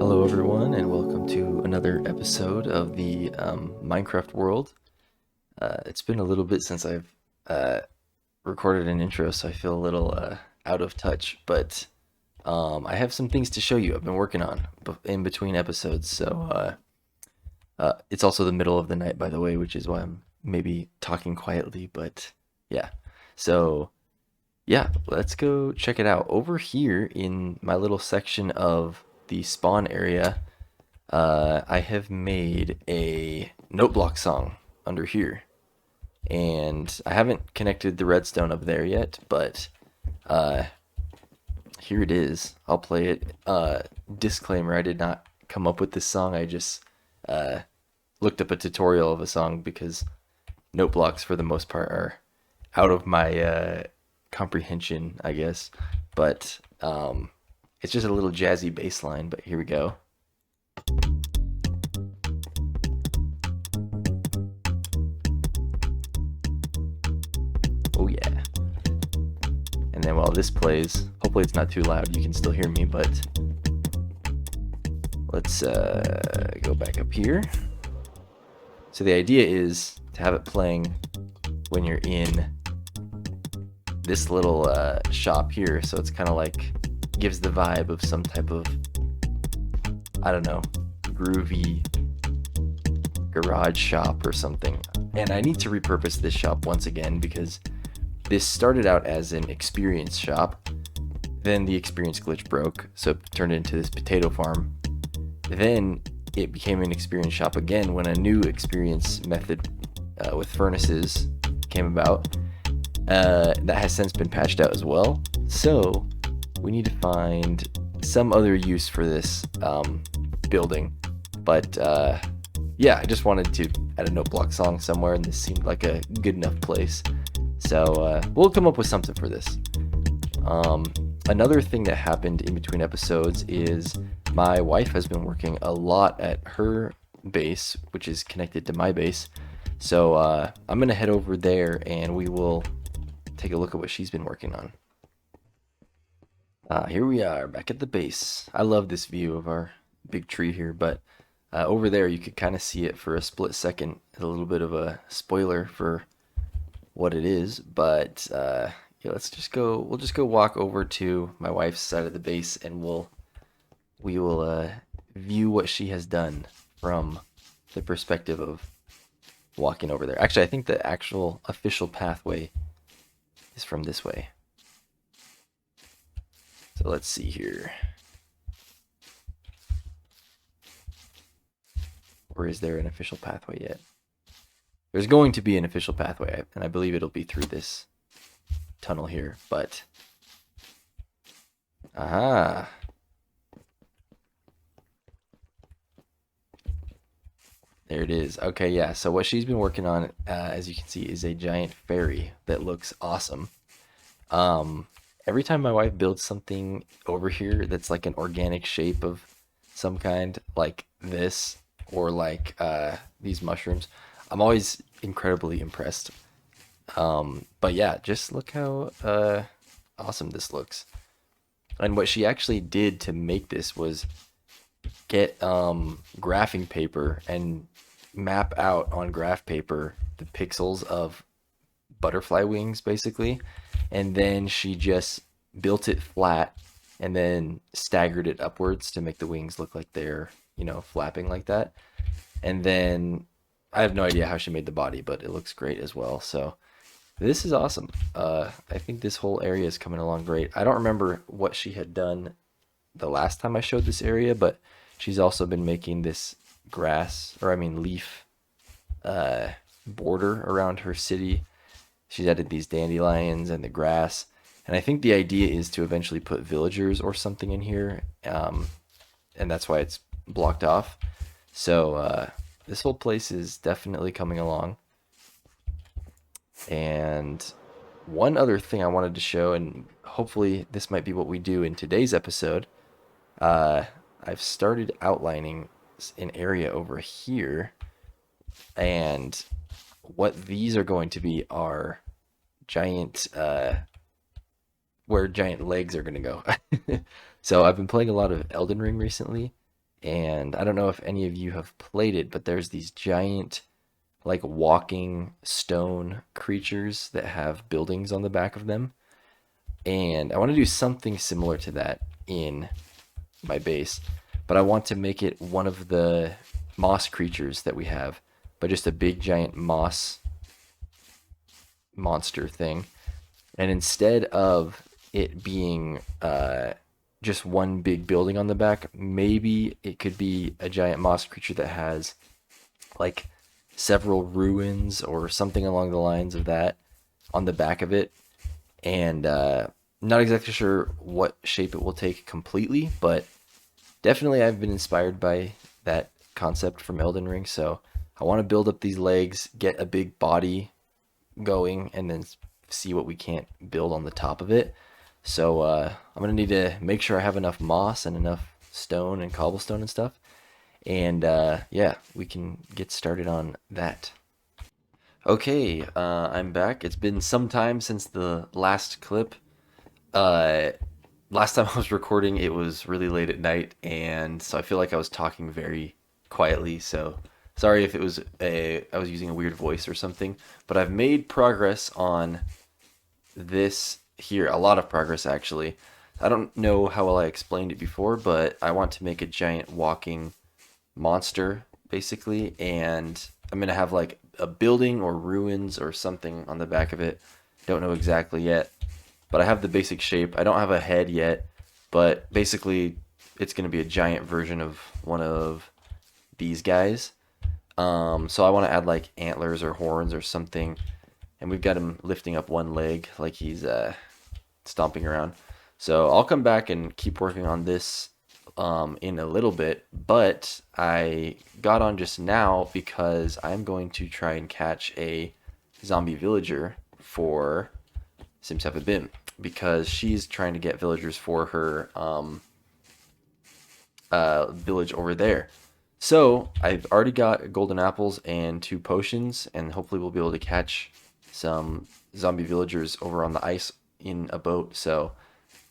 Hello everyone and welcome to another episode of the Minecraft world. It's been a little bit since I've recorded an intro, so I feel a little out of touch, but I have some things to show you I've been working on in between episodes. So it's also the middle of the night, by the way, which is why I'm maybe talking quietly, but yeah. So yeah, let's go check it out. Over here in my little section of the spawn area, I have made a note block song under here. And I haven't connected the redstone up there yet, but here it is. I'll play it. Disclaimer, I did not come up with this song. I just looked up a tutorial of a song because note blocks for the most part are out of my comprehension, I guess. But it's just a little jazzy bass line, but here we go. Oh yeah. And then while this plays, hopefully it's not too loud, you can still hear me, but let's go back up here. So the idea is to have it playing when you're in this little shop here, so it's kind of like gives the vibe of some type of, I don't know, groovy garage shop or something. And I need to repurpose this shop once again because this started out as an experience shop, then the experience glitch broke, so it turned into this potato farm. Then it became an experience shop again when a new experience method with furnaces came about. That has since been patched out as well. So we need to find some other use for this building. But yeah, I just wanted to add a note block song somewhere, and this seemed like a good enough place. So we'll come up with something for this. Another thing that happened in between episodes is my wife has been working a lot at her base, which is connected to my base. So I'm going to head over there and we will take a look at what she's been working on. Here we are back at the base. I love this view of our big tree here, but over there you could kind of see it for a split second. A little bit of a spoiler for what it is, but yeah, we'll just go walk over to my wife's side of the base and we will view what she has done from the perspective of walking over there. Actually, I think the actual official pathway is from this way. So let's see here. Or is there an official pathway yet? There's going to be an official pathway, and I believe it'll be through this tunnel here, but aha. There it is. Okay, yeah, so what she's been working on, as you can see, is a giant fairy that looks awesome. Every time my wife builds something over here that's like an organic shape of some kind, like this, or like these mushrooms, I'm always incredibly impressed. But yeah, just look how awesome this looks. And what she actually did to make this was get graphing paper and map out on graph paper the pixels of butterfly wings, basically. And then she just built it flat and then staggered it upwards to make the wings look like they're, you know, flapping like that. And then I have no idea how she made the body, but it looks great as well. So this is awesome. I think this whole area is coming along great. I don't remember what she had done the last time I showed this area, but she's also been making this leaf border around her city. She's added these dandelions and the grass. And I think the idea is to eventually put villagers or something in here. And that's why it's blocked off. So this whole place is definitely coming along. And one other thing I wanted to show, and hopefully this might be what we do in today's episode, I've started outlining an area over here, and what these are going to be are giant, where giant legs are going to go. So I've been playing a lot of Elden Ring recently, And I don't know if any of you have played it, but there's these giant, like walking stone creatures that have buildings on the back of them. And I want to do something similar to that in my base, but I want to make it one of the moss creatures that we have, but just a big giant moss monster thing. And instead of it being just one big building on the back, maybe it could be a giant moss creature that has like several ruins or something along the lines of that on the back of it. And not exactly sure what shape it will take completely, but definitely I've been inspired by that concept from Elden Ring. So I want to build up these legs, get a big body going, and then see what we can't build on the top of it. So I'm gonna need to make sure I have enough moss and enough stone and cobblestone and stuff. And yeah, we can get started on that. Okay, I'm back. It's been some time since the last clip. Uh, Last time I was recording, it was really late at night, and so I feel like I was talking very quietly. So sorry if it was I was using a weird voice or something. But I've made progress on this here, a lot of progress actually. I don't know how well I explained it before, but I want to make a giant walking monster basically, and I'm gonna have like a building or ruins or something on the back of it. Don't know exactly yet, but I have the basic shape. I don't have a head yet, but basically it's gonna be a giant version of one of these guys. So I want to add like antlers or horns or something, and we've got him lifting up one leg like he's stomping around. So I'll come back and keep working on this in a little bit, but I got on just now because I'm going to try and catch a zombie villager for SimSavaBim because she's trying to get villagers for her village over there. So I've already got golden apples and 2 potions, and hopefully we'll be able to catch some zombie villagers over on the ice in a boat. So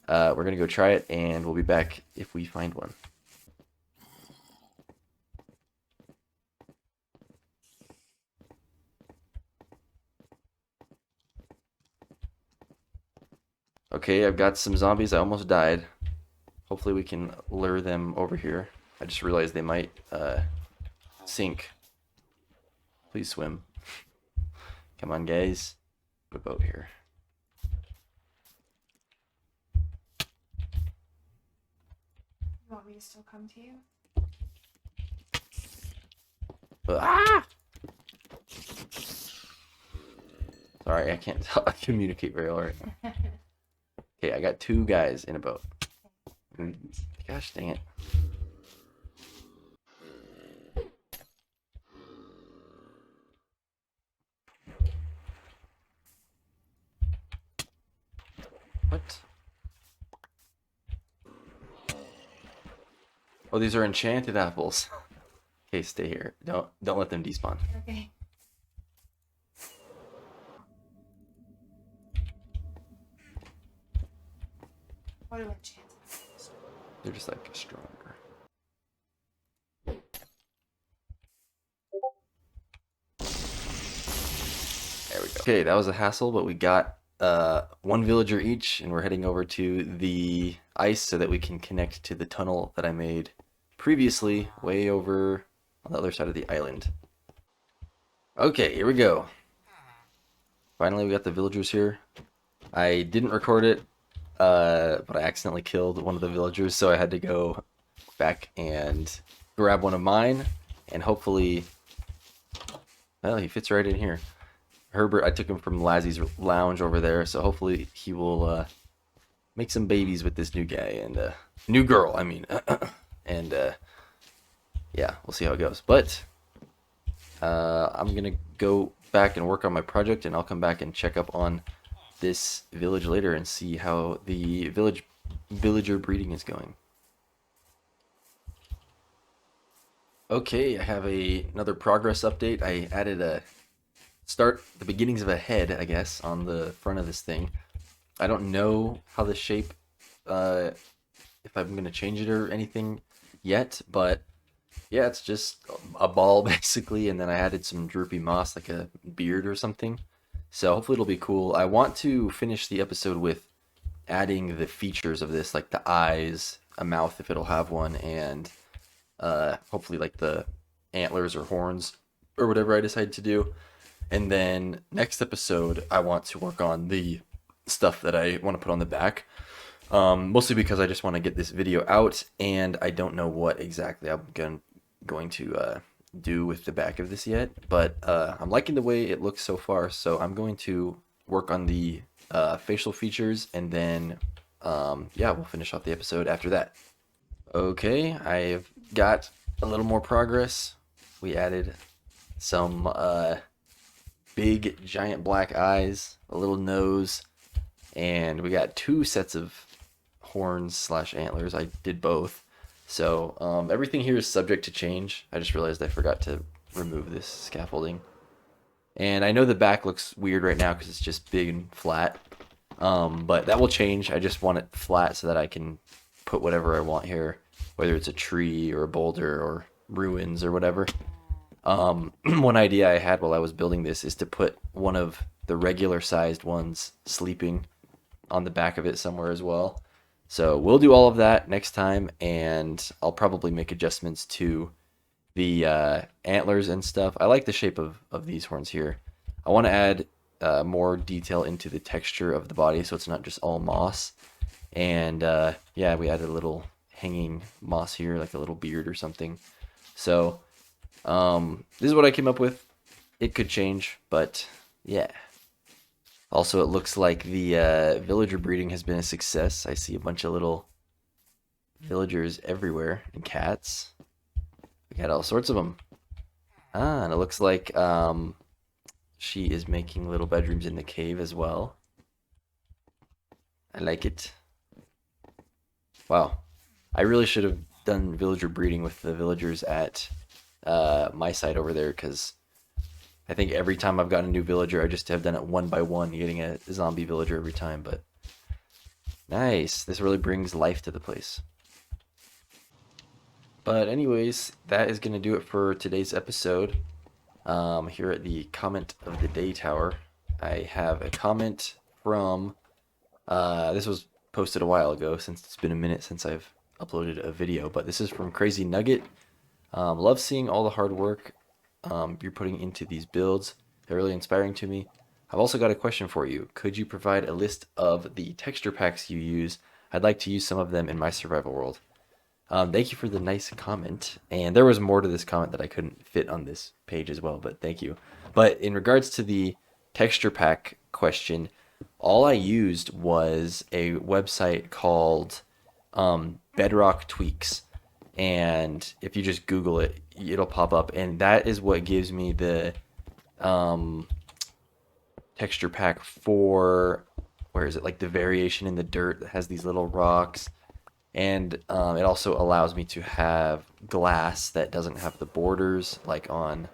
we're gonna go try it, and we'll be back if we find one. Okay, I've got some zombies. I almost died. Hopefully we can lure them over here. I just realized they might sink. Please swim. Come on, guys. Put a boat here. You want me to still come to you? Ah! Sorry, I can't communicate very well right now. Okay, I got 2 guys in a boat. Gosh dang it. What? Oh, these are enchanted apples. Okay, stay here. Don't let them despawn. Okay. What do enchantments? They're just like stronger. There we go. Okay, that was a hassle, but we got 1 villager each, and we're heading over to the ice so that we can connect to the tunnel that I made previously, way over on the other side of the island. Okay, here we go. Finally, we got the villagers here. I didn't record it, but I accidentally killed one of the villagers, so I had to go back and grab one of mine, and hopefully, well, he fits right in here. Herbert, I took him from Lazzie's lounge over there, so hopefully he will make some babies with this new guy and new girl, I mean, and yeah, we'll see how it goes. But I'm gonna go back and work on my project, and I'll come back and check up on this village later and see how the villager breeding is going. Okay, I have another progress update. I added the beginnings of a head, I guess, on the front of this thing. I don't know how the shape, if I'm gonna change it or anything yet, but yeah, it's just a ball basically, and then I added some droopy moss, like a beard or something. So hopefully it'll be cool. I want to finish the episode with adding the features of this, like the eyes, a mouth if it'll have one, and hopefully like the antlers or horns or whatever I decide to do. And then next episode, I want to work on the stuff that I want to put on the back. Mostly because I just want to get this video out, and I don't know what exactly I'm going to do with the back of this yet. But I'm liking the way it looks so far, so I'm going to work on the facial features, and then yeah, we'll finish off the episode after that. Okay, I've got a little more progress. We added some big giant black eyes, a little nose, and we got two sets of horns slash antlers. I did both. So everything here is subject to change. I just realized I forgot to remove this scaffolding. And I know the back looks weird right now because it's just big and flat. But that will change. I just want it flat so that I can put whatever I want here, whether it's a tree or a boulder or ruins or whatever. One idea I had while I was building this is to put one of the regular sized ones sleeping on the back of it somewhere as well. So we'll do all of that next time, and I'll probably make adjustments to the antlers and stuff. I like the shape of these horns here. I want to add more detail into the texture of the body so it's not just all moss. And yeah, we added a little hanging moss here, like a little beard or something. So this is what I came up with. It could change, but yeah. Also, it looks like the villager breeding has been a success. I see a bunch of little villagers everywhere, and cats. We got all sorts of them. Ah, and it looks like she is making little bedrooms in the cave as well. I like it. Wow. I really should have done villager breeding with the villagers at my site over there, because I think every time I've gotten a new villager, I just have done it one by one, getting a zombie villager every time. But nice. This really brings life to the place. But anyways, that is going to do it for today's episode. Here at the comment of the day tower, I have a comment from, this was posted a while ago, since it's been a minute since I've uploaded a video, but this is from Crazy Nugget. Love seeing all the hard work you're putting into these builds. They're really inspiring to me. I've also got a question for you. Could you provide a list of the texture packs you use? I'd like to use some of them in my survival world. Thank you for the nice comment. And there was more to this comment that I couldn't fit on this page as well, but thank you. But in regards to the texture pack question, all I used was a website called Bedrock Tweaks. And if you just Google it, it'll pop up, and that is what gives me the texture pack for, where is it, like the variation in the dirt that has these little rocks. And it also allows me to have glass that doesn't have the borders, like on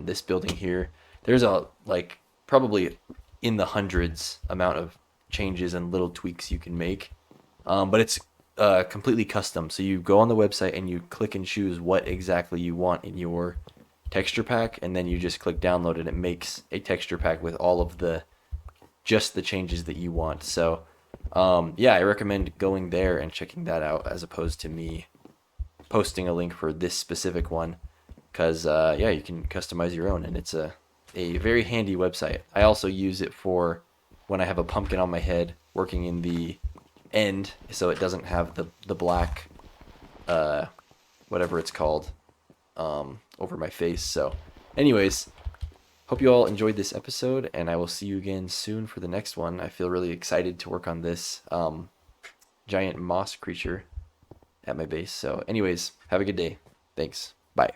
this building here. There's a, like, probably in the hundreds amount of changes and little tweaks you can make, but it's completely custom. So you go on the website and you click and choose what exactly you want in your texture pack, and then you just click download, and it makes a texture pack with all of the changes that you want. So yeah, I recommend going there and checking that out as opposed to me posting a link for this specific one, because yeah, you can customize your own, and it's a very handy website. I also use it for when I have a pumpkin on my head working in the end, so it doesn't have the black whatever it's called over my face. So anyways, hope you all enjoyed this episode, and I will see you again soon for the next one. I feel really excited to work on this giant moss creature at my base. So anyways, have a good day. Thanks. Bye.